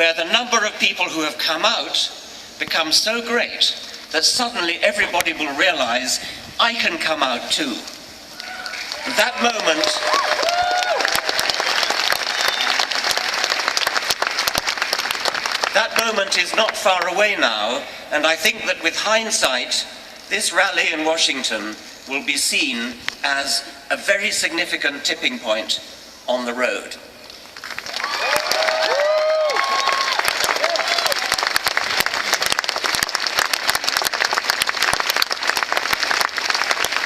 where the number of people who have come out becomes so great that suddenly everybody will realize, I can come out too. That moment is not far away now, and I think that with hindsight, this rally in Washington will be seen as a very significant tipping point on the road.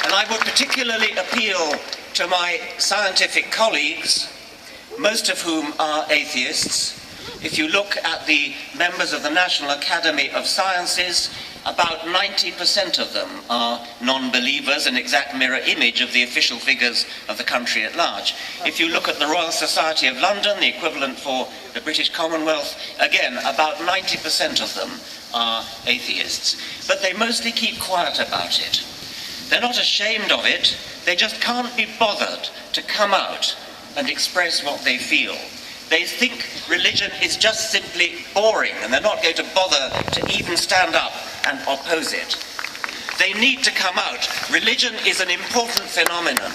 And I would particularly appeal to my scientific colleagues, most of whom are atheists. If you look at the members of the National Academy of Sciences, about 90% of them are non-believers, an exact mirror image of the official figures of the country at large. If you look at the Royal Society of London, the equivalent for the British Commonwealth, again, about 90% of them are atheists. But they mostly keep quiet about it. They're not ashamed of it, they just can't be bothered to come out and express what they feel. They think religion is just simply boring, and they're not going to bother to even stand up and oppose it. They need to come out. Religion is an important phenomenon.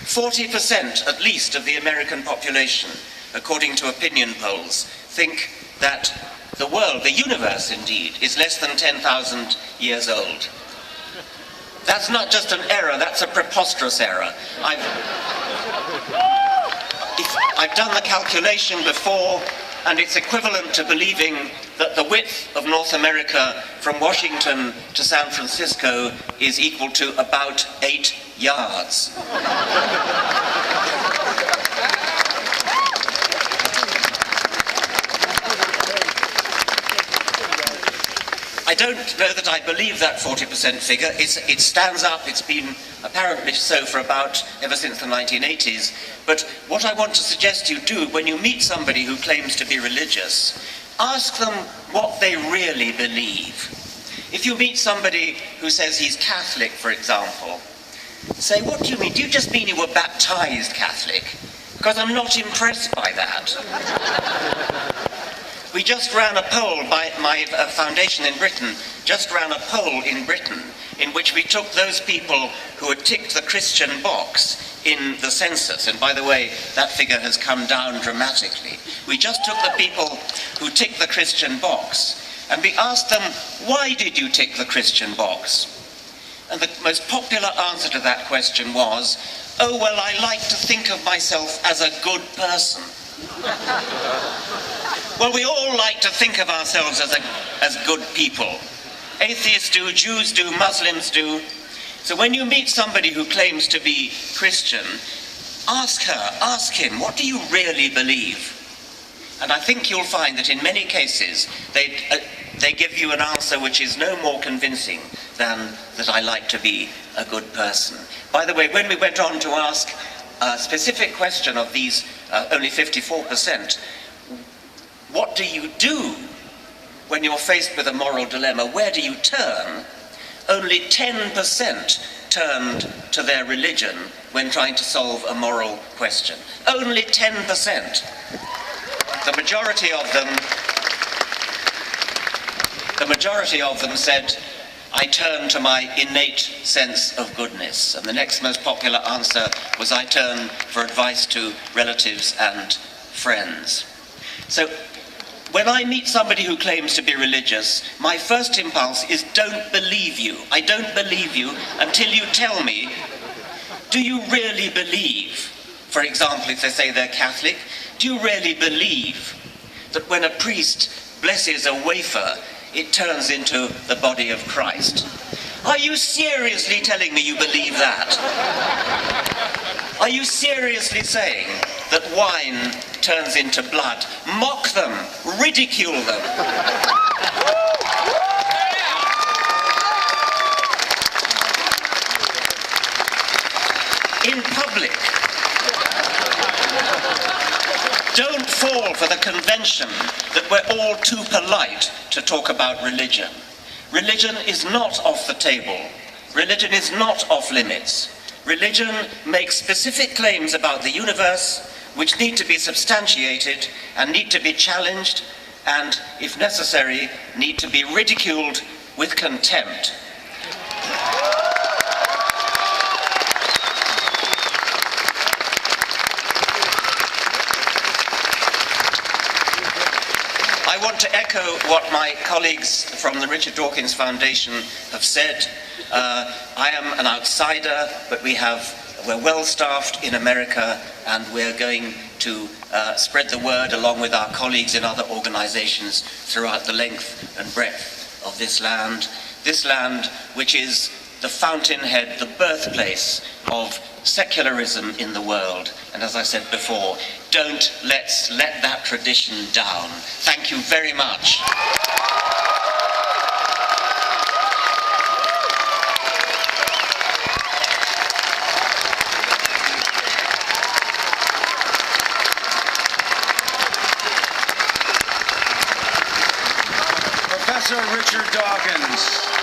40% at least of the American population, according to opinion polls, think that the world, the universe indeed, is less than 10,000 years old. That's not just an error, that's a preposterous error. I've done the calculation before, and it's equivalent to believing that the width of North America from Washington to San Francisco is equal to about 8 yards. I don't know that I believe that 40% figure. It stands up, it's been apparently so for ever since the 1980s. But what I want to suggest you do when you meet somebody who claims to be religious, ask them what they really believe. If you meet somebody who says he's Catholic, for example, say, what do you mean? Do you just mean you were baptized Catholic? Because I'm not impressed by that. We just ran a poll, my foundation in Britain just ran a poll in Britain in which we took those people who had ticked the Christian box in the census, and by the way, that figure has come down dramatically. We just took the people who ticked the Christian box, and we asked them, why did you tick the Christian box? And the most popular answer to that question was, oh, well, I like to think of myself as a good person. Well, we all like to think of ourselves as good people. Atheists do, Jews do, Muslims do. So when you meet somebody who claims to be Christian, ask him, what do you really believe? And I think you'll find that in many cases they give you an answer which is no more convincing than that I like to be a good person. By the way, when we went on to ask a specific question of these only 54%, what do you do when you're faced with a moral dilemma? Where do you turn? Only 10% turned to their religion when trying to solve a moral question. Only 10%. The majority of them said, I turn to my innate sense of goodness. And the next most popular answer was, I turn for advice to relatives and friends. So when I meet somebody who claims to be religious, my first impulse is, don't believe you. I don't believe you until you tell me, do you really believe, for example, if they say they're Catholic, do you really believe that when a priest blesses a wafer, it turns into the body of Christ? Are you seriously telling me you believe that? Are you seriously saying that wine turns into blood? Mock them, ridicule them. In public, don't fall for the convention that we're all too polite to talk about religion. Religion is not off the table. Religion is not off limits. Religion makes specific claims about the universe which need to be substantiated and need to be challenged, and, if necessary, need to be ridiculed with contempt. I want to echo what my colleagues from the Richard Dawkins Foundation have said. I am an outsider, but we're well staffed in America, and we're going to spread the word along with our colleagues in other organizations throughout the length and breadth of this land which is the fountainhead, the birthplace of secularism in the world. And as I said before, let's let that tradition down. Thank you very much. Professor Richard Dawkins.